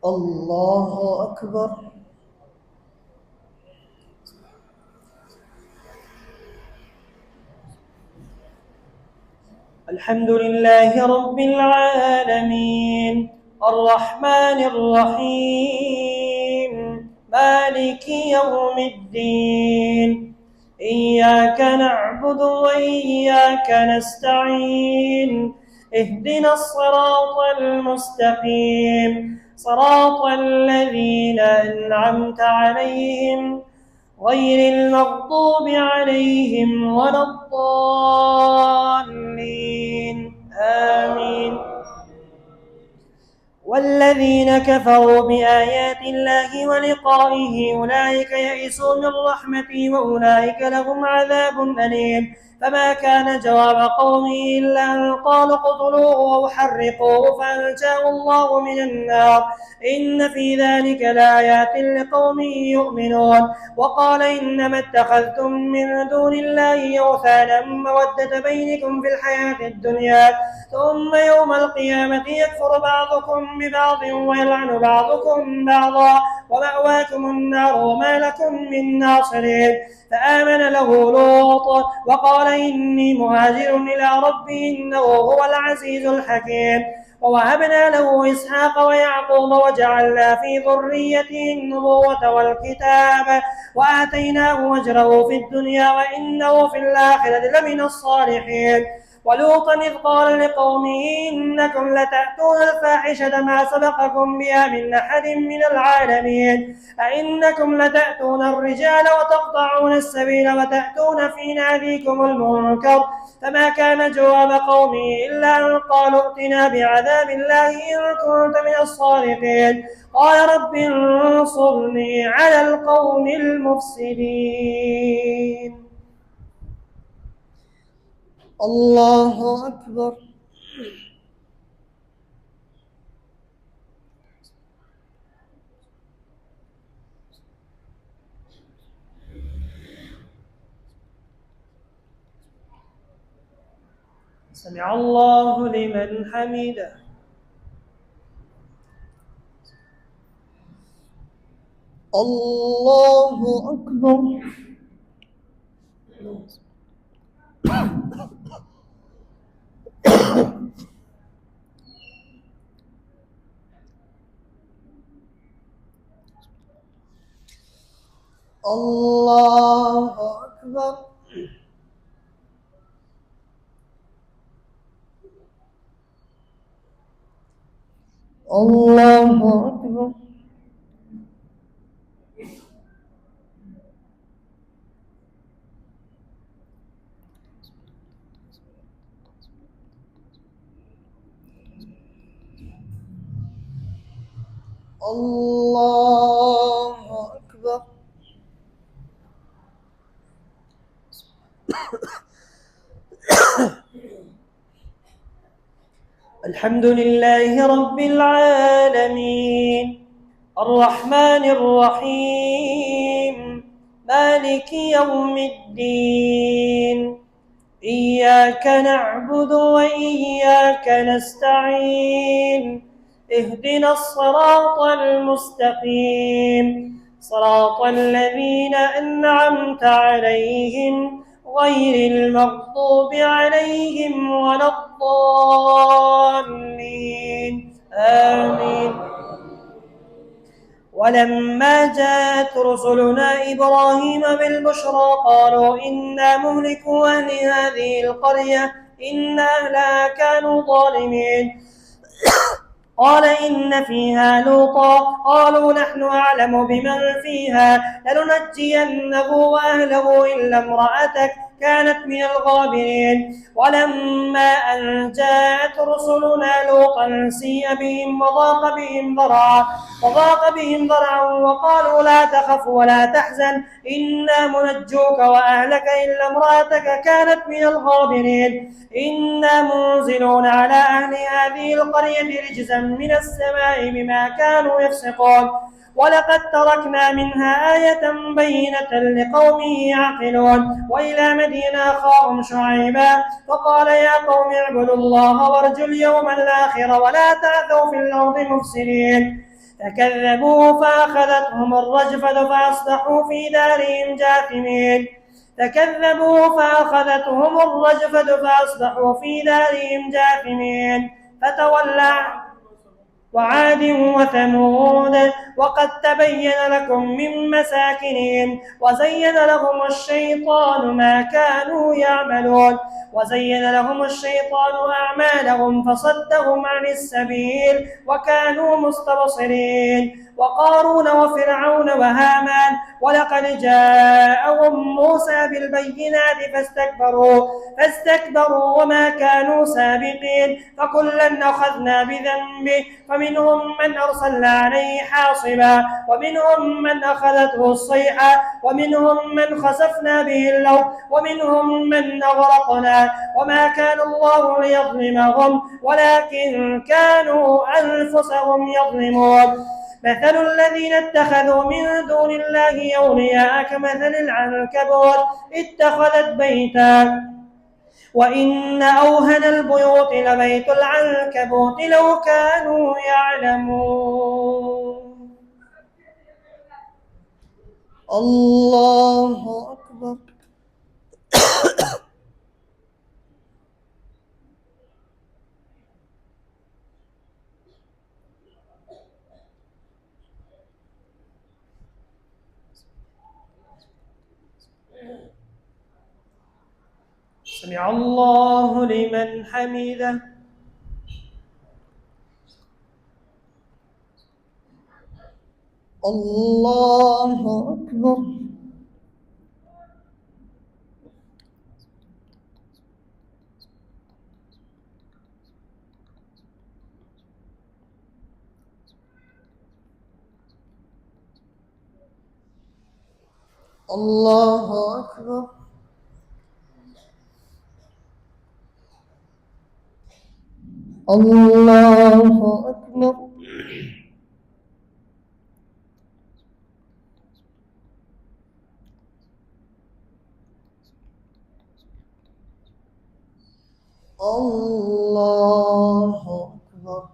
الله أكبر. الحمد لله رب العالمين الرحمن الرحيم مالك يوم الدين إياك نعبد وإياك نستعين اهدنا الصراط المستقيم صراط الذين أنعمت عليهم غير المغضوب عليهم ولا الضالين آمين. والذين كفروا بآيات الله ولقائه أولئك يئسوا من رحمتي وأولئك لهم عذاب أليم. فما كان جواب قومه إلا أن قالوا اقتلوه أو حرقوه فأنجاه الله من النار إن في ذلك لآيات لقوم يؤمنون. وقال إنما اتخذتم من دون الله أوثانا مودة بينكم في الحياة الدنيا ثم يوم القيامة يكفر بعضكم ببعض ويلعن بعضكم بعضا ومأواكم النار وما لكم من ناصرين. فآمن له لوط وقال إني مهاجر إلى ربي إنه هو العزيز الحكيم. ووهبنا له إسحاق ويعقوب وجعلنا في ذريته النبوة والكتاب وآتيناه أجره في الدنيا وإنه في الآخرة لمن الصالحين. ولوطا إذ قال لقومه إنكم لتأتون الفاحشة ما سبقكم بها من أحد من العالمين أئنكم لتأتون الرجال وتقطعون السبيل وتأتون في ناديكم المنكر. فما كان جواب قومه إلا أن قالوا ائتنا بعذاب الله إن كنت من الصادقين. قال رب انصرني على القوم المفسدين. الله أكبر. سمع الله لمن حمده. الله أكبر. الله أكبر. الله أكبر. الله أكبر. الحمد لله رب العالمين الرحمن الرحيم مالك يوم الدين إياك نعبد وإياك نستعين اهدنا الصراط المستقيم صراط الذين أنعمت عليهم غير المغضوب عليهم ولا الضالين آمين. ولما جاءت رسلنا إبراهيم بالبشرى قالوا إنا مهلكو أهل هذه القرية إن أهلها كانوا ظالمين. قال إن فيها لوطا قالوا نحن أعلم بمن فيها لننجينه وأهله إلا امرأتك كانت من الغابرين. ولما أن جاءت رسلنا لوطا سيء بهم وضاق بهم ذرعا وقالوا لا تخف ولا تحزن إنا منجوك وأهلك إلا امرأتك كانت من الغابرين إنا منزلون على أهل هذه القرية رجزا من السماء بما كانوا يفسقون. ولقد تركنا منها آية بينة لقوم يعقلون. وإلى مدين أخاهم شعيبا فقال يا قوم اعبدوا الله وارجوا اليوم الآخر ولا تعثوا في الأرض مفسدين. فكذبوا فأخذتهم الرجفة فأصبحوا في دارهم جاثمين فتولى وعاد وثمود وقد تبين لكم من مساكنهم وزين لهم الشيطان أعمالهم فصدهم عن السبيل وكانوا مستبصرين وقارون وفرعون وهامان ولقد جاءهم موسى بالبينات فاستكبروا وما كانوا سابقين فكلا أخذنا بذنبه فمنهم من أرسلنا عليه حاصبا ومنهم من أخذته الصيحة ومنهم من خسفنا به الأرض ومنهم من أغرقنا وما كان الله ليظلمهم ولكن كانوا أنفسهم يظلمون مثل الذين اتخذوا من دون الله أولياء كمثل العنكبوت اتخذت بيتا وإن أوهن البيوت لبيت العنكبوت لو كانوا يعلمون. الله أكبر. سمع الله لمن حمده. الله أكبر. الله أكبر. الله أكبر. الله أكبر.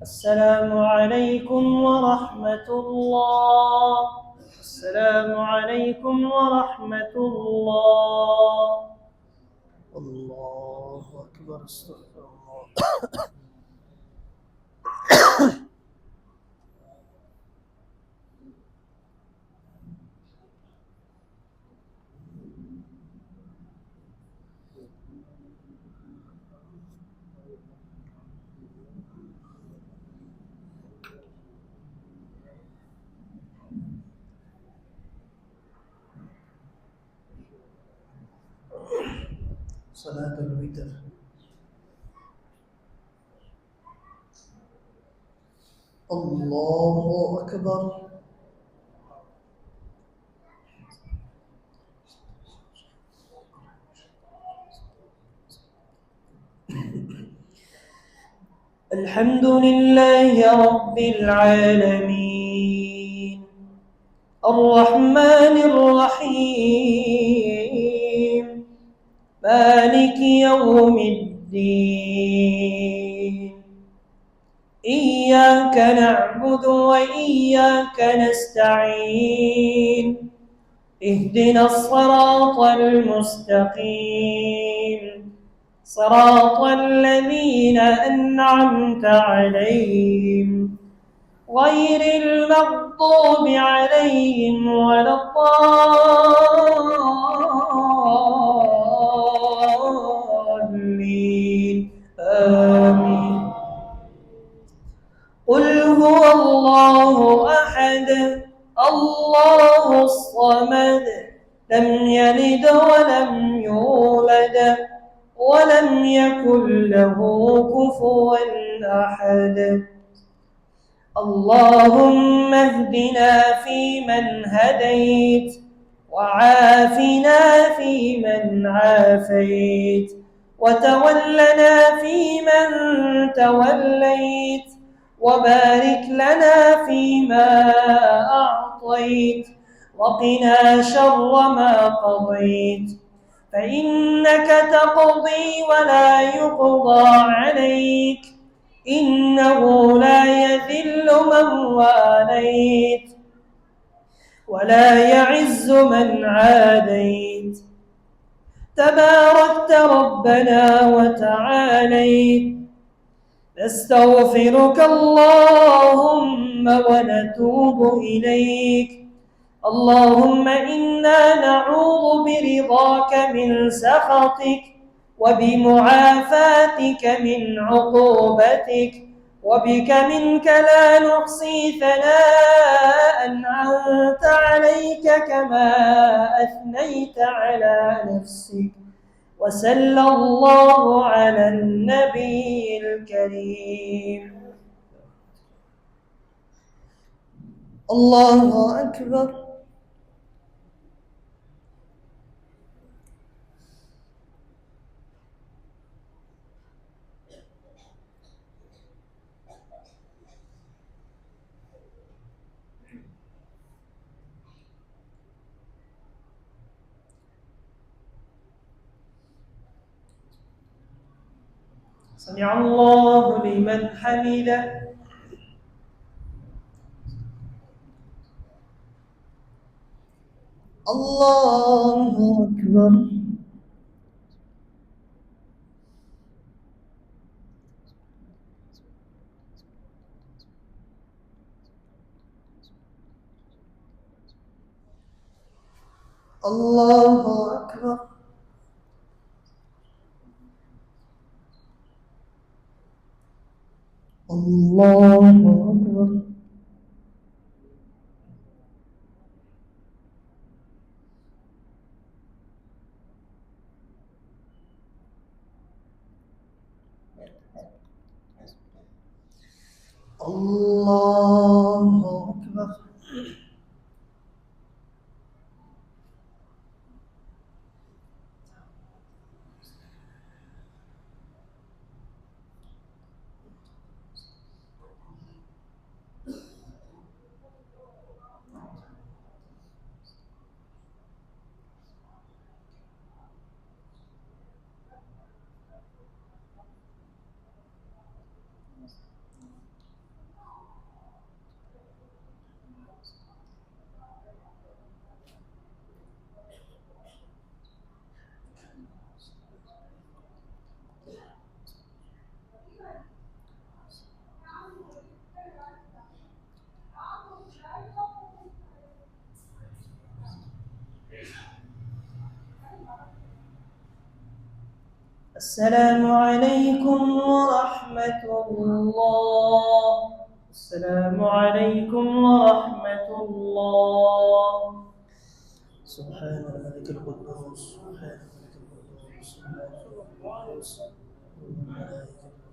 السلام عليكم ورحمة الله. السلام عليكم ورحمة الله. الله أكبر. استغفر الله. صلاة الوتر. الله أكبر. الحمد لله رب العالمين الرحمن الرحيم مالك يوم الدين إياك نعبد وإياك نستعين اهدنا الصراط المستقيم صراط الذين أنعمت عليهم غير المغضوب عليهم ولا الضالين آمين. قل هو الله أحد الله الصمد لم يلد ولم يولد ولم يكن له كفوا أحد. اللهم اهدنا فيمن هديت، وعافنا فيمن عافيت، وتولنا فيمن توليت، وبارك لنا فيما أعطيت، وقنا شر ما قضيت، فإنك تقضي ولا يقضى عليك، إنه لا يذل من واليت ولا يعز من عاديت، تباركت ربنا وتعاليت. نستغفرك اللهم ونتوب إليك. اللهم إنا نعوذ برضاك من سخطك، وبمعافاتك من عقوبتك، وبك منك لا نحصي ثناء أنت عليك كما أثنيت على نفسك. وصلى الله على النبي الكريم. الله أكبر. سمع الله لمن حمده. الله أكبر. الله أكبر. الله أكبر. الله أكبر. السلام عليكم ورحمة الله. السلام عليكم ورحمة الله. سبحان الملك القدوس، سبحان الملك القدوس، سبحان الله والملائكة